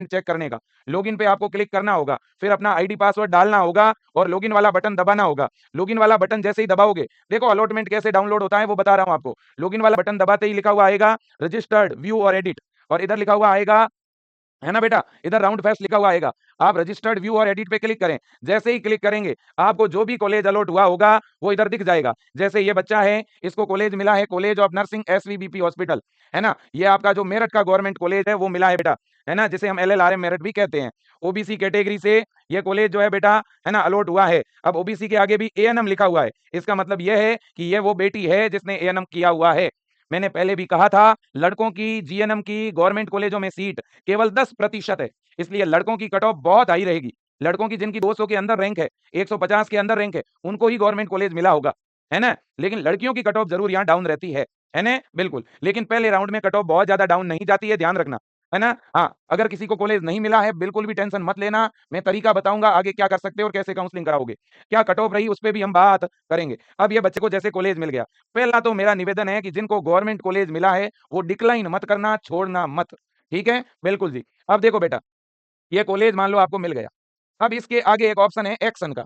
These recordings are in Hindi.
चेक करने का। लॉगिन पे आपको क्लिक करना होगा, फिर अपना आईडी पासवर्ड डालना होगा और लॉगिन वाला बटन दबाना होगा। लॉगिन वाला बटन जैसे ही दबाओगे, देखो अलॉटमेंट कैसे डाउनलोड होता है वो बता रहा हूं आपको। लॉगिन वाला बटन दबाते ही लिखा हुआ आएगा रजिस्टर्ड, व्यू और एडिट, और इधर लिखा हुआ आएगा, है ना बेटा, इधर राउंड फेस्ट लिखा हुआ आएगा। आप रजिस्टर्ड, व्यू और एडिट पे क्लिक करें। जैसे ही क्लिक करेंगे, आपको जो भी कॉलेज अलॉट हुआ होगा वो इधर दिख जाएगा। जैसे ये बच्चा है, इसको कॉलेज मिला है कॉलेज ऑफ नर्सिंग एसवीबीपी हॉस्पिटल, है ना। ये आपका जो मेरठ का गवर्नमेंट कॉलेज है वो मिला है बेटा, है ना, जिसे हम एलएलआरएम मेरठ भी कहते हैं। ओबीसी कैटेगरी से ये कॉलेज जो है बेटा, है ना, अलॉट हुआ है। अब ओबीसी के आगे भी एएनएम लिखा हुआ है, इसका मतलब यह है कि ये वो बेटी है जिसने एएनएम किया हुआ है। मैंने पहले भी कहा था, लड़कों की जीएनएम की गवर्नमेंट कॉलेजों में सीट केवल 10% है, इसलिए लड़कों की कट ऑफ बहुत हाई रहेगी। लड़कों की जिनकी 200 के अंदर रैंक है, 150 के अंदर रैंक है, उनको ही गवर्नमेंट कॉलेज मिला होगा, है ना। लेकिन लड़कियों की कट ऑफ जरूर यहाँ डाउन रहती है ना, बिल्कुल। लेकिन पहले राउंड में कट ऑफ बहुत ज्यादा डाउन नहीं जाती है, ध्यान रखना, है ना। हाँ, अगर किसी को कॉलेज नहीं मिला है, बिल्कुल भी टेंशन मत लेना, मैं तरीका बताऊंगा आगे क्या कर सकते हो और कैसे काउंसलिंग कराओगे, क्या कट ऑफ रही उस पर भी हम बात करेंगे। अब ये बच्चे को जैसे कॉलेज मिल गया, पहला तो मेरा निवेदन है कि जिनको गवर्नमेंट कॉलेज मिला है वो डिक्लाइन मत करना, छोड़ना मत, ठीक है, बिल्कुल जी। अब देखो बेटा, ये कॉलेज मान लो आपको मिल गया। अब इसके आगे एक ऑप्शन है एक्शन का,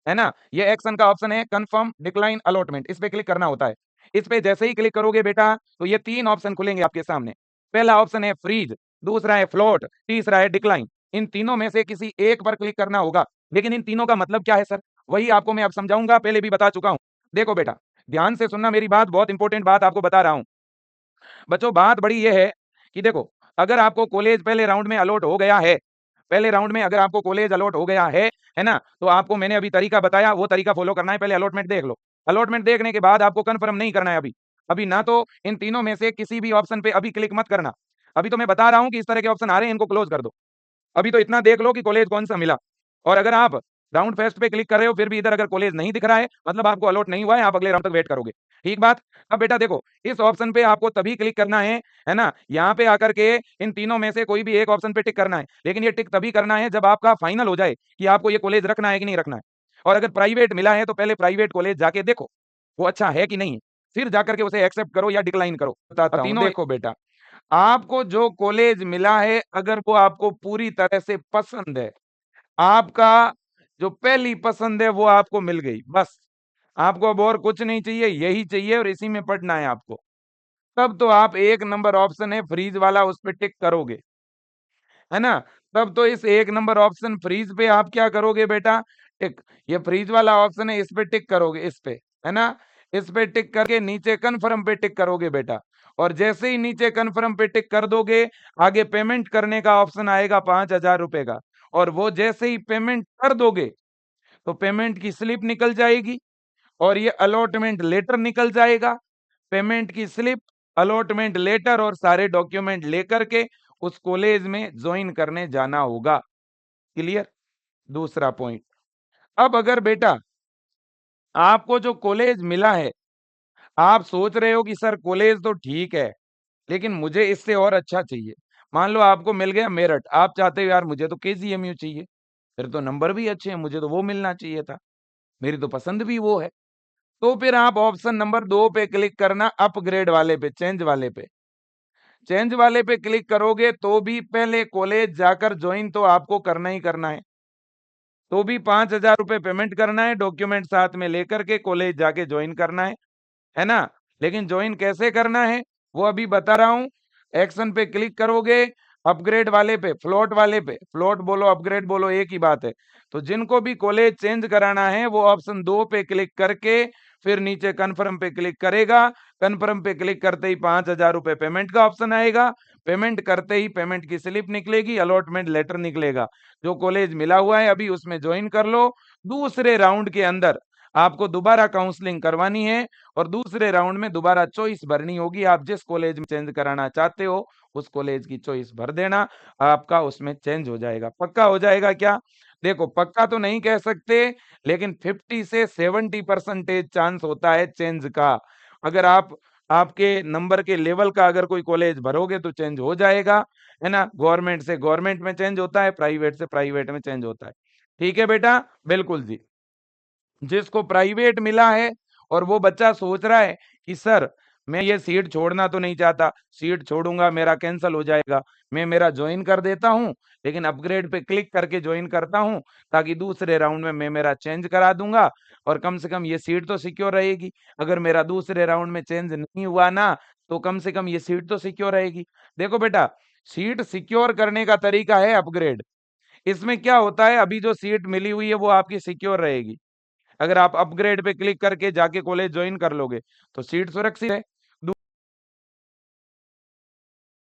है ना। ये एक्शन का ऑप्शन है कंफर्म डिक्लाइन अलॉटमेंट, इस पे क्लिक करना होता है। इस पे जैसे ही क्लिक करोगे बेटा, तो ये 3 ऑप्शन खुलेंगे आपके सामने। पहला ऑप्शन है फ्रीज, दूसरा है फ्लोट, तीसरा है डिक्लाइन। इन तीनों में से किसी एक पर क्लिक करना होगा। लेकिन इन तीनों का मतलब क्या है सर, वही आपको मैं अब समझाऊंगा, पहले भी बता चुका हूं। देखो बेटा, ध्यान से सुनना मेरी बात, बहुत इंपॉर्टेंट बात आपको बता रहा हूं। बच्चों, बात बड़ी ये है कि देखो, अगर आपको कॉलेज पहले राउंड में अलॉट हो गया है, पहले राउंड में अगर आपको कॉलेज अलॉट हो गया है ना, तो आपको मैंने अभी तरीका बताया, वो तरीका फॉलो करना है। पहले अलॉटमेंट देख लो। अलॉटमेंट देखने के बाद आपको कंफर्म नहीं करना है अभी। अभी ना तो इन तीनों में से किसी भी ऑप्शन पे अभी क्लिक मत करना। अभी तो मैं बता रहा हूं कि इस तरह के ऑप्शन आ रहे हैं, इनको क्लोज कर दो। अभी तो इतना देख लो कि कॉलेज कौन सा मिला। और अगर आप राउंड फेस्ट पे क्लिक कर रहे हो, फिर भी इधर अगर कॉलेज नहीं दिख रहा है, मतलब आपको अलॉट नहीं हुआ है, आप अगले राउंड तक वेट करोगे, ठीक बात। अब बेटा देखो, इस ऑप्शन पे आपको तभी क्लिक करना है ना, यहाँ पे आकर के इन तीनों में से कोई भी एक ऑप्शन पे टिक करना है। लेकिन ये टिक तभी करना है जब आपका फाइनल हो जाए कि आपको ये कॉलेज रखना है कि नहीं रखना है। और अगर प्राइवेट मिला है तो पहले प्राइवेट कॉलेज जाके देखो वो अच्छा है कि नहीं, फिर जाकर के उसे एक्सेप्ट करो या डिक्लाइन करो। बताता हूं, देखो बेटा, आपको जो कॉलेज मिला है, अगर वो आपको पूरी तरह से पसंद है, आपका जो पहली पसंद है वो आपको मिल गई, बस आपको अब और कुछ नहीं चाहिए, यही चाहिए और इसी में पढ़ना है आपको, तब तो आप 1 नंबर ऑप्शन है फ्रीज वाला, उस पे टिक करोगे, है ना। तब तो इस 1 नंबर ऑप्शन फ्रीज पे आप क्या करोगे बेटा, टिक। ये फ्रीज वाला ऑप्शन है, इस पे टिक करोगे, इस पे, है ना। इस पे टिक करके नीचे कन्फर्म पे टिक करोगे बेटा। और जैसे ही नीचे कन्फर्म पे टिक कर दोगे, आगे पेमेंट करने का ऑप्शन आएगा 5,000 रुपए का। और वो जैसे ही पेमेंट कर दोगे, तो पेमेंट की स्लिप निकल जाएगी और ये अलॉटमेंट लेटर निकल जाएगा। पेमेंट की स्लिप, अलॉटमेंट लेटर और सारे डॉक्यूमेंट लेकर के उस कॉलेज में ज्वाइन करने जाना होगा। क्लियर। दूसरा पॉइंट, अब अगर बेटा आपको जो कॉलेज मिला है, आप सोच रहे हो कि सर कॉलेज तो ठीक है, लेकिन मुझे इससे और अच्छा चाहिए। मान लो आपको मिल गया मेरठ, आप चाहते हो यार मुझे तो केजीएमयू चाहिए, फिर तो नंबर भी अच्छे हैं, मुझे तो वो मिलना चाहिए था, मेरी तो पसंद भी वो है। तो फिर आप ऑप्शन नंबर 2 पे क्लिक करना, अपग्रेड वाले पे, चेंज वाले पे। चेंज वाले पे क्लिक करोगे तो भी पहले कॉलेज जाकर ज्वाइन तो आपको करना ही करना है, तो भी 5,000 रुपए पेमेंट करना है, डॉक्यूमेंट साथ में लेकर के कॉलेज जाके ज्वाइन करना है ना। लेकिन ज्वाइन कैसे करना है वो अभी बता रहा हूं। एक्शन पे क्लिक करोगे, अपग्रेड वाले पे, फ्लोट वाले पे, फ्लोट बोलो अपग्रेड बोलो एक ही बात है। तो जिनको भी कॉलेज चेंज कराना है वो ऑप्शन 2 पे क्लिक करके फिर नीचे कन्फर्म पे क्लिक करेगा। कन्फर्म पे क्लिक करते ही 5,000 रुपए पेमेंट का ऑप्शन आएगा। पेमेंट करते ही पेमेंट की स्लिप निकलेगी, अलॉटमेंट लेटर निकलेगा। जो कॉलेज मिला हुआ है अभी उसमें ज्वाइन कर लो। दूसरे राउंड के अंदर आपको दोबारा काउंसलिंग करवानी है और दूसरे राउंड में दोबारा चॉइस भरनी होगी। आप जिस कॉलेज में चेंज कराना चाहते हो उस कॉलेज की चॉइस भर देना, आपका उसमें चेंज हो जाएगा। पक्का हो जाएगा क्या? देखो, पक्का तो नहीं कह सकते, लेकिन 50 से 70% चांस होता है चेंज का। अगर आप आपके नंबर के लेवल का अगर कोई कॉलेज भरोगे तो चेंज हो जाएगा, है ना। गवर्नमेंट से गवर्नमेंट में चेंज होता है, प्राइवेट से प्राइवेट में चेंज होता है। ठीक है बेटा, बिल्कुल जी। जिसको प्राइवेट मिला है और वो बच्चा सोच रहा है कि सर मैं ये सीट छोड़ना तो नहीं चाहता, सीट छोड़ूँगा मेरा कैंसल हो जाएगा। मैं मेरा जॉइन कर देता हूँ, लेकिन अपग्रेड पे क्लिक करके जॉइन करता हूँ, ताकि दूसरे राउंड में मैं मेरा चेंज करा दूँगा और कम से कम ये सीट तो सिक्योर रहेगी। अगर मेरा दूसरे राउंड में चेंज नहीं हुआ ना, तो कम से कम ये सीट तो सिक्योर रहेगी। देखो बेटा, सीट सिक्योर करने का तरीका है अपग्रेड। इसमें क्या होता है, अभी जो सीट मिली हुई है वो आपकी सिक्योर रहेगी। अगर आप अपग्रेड पे क्लिक करके जाके कॉलेज जॉइन कर लोगे, तो सीट सुरक्षित है।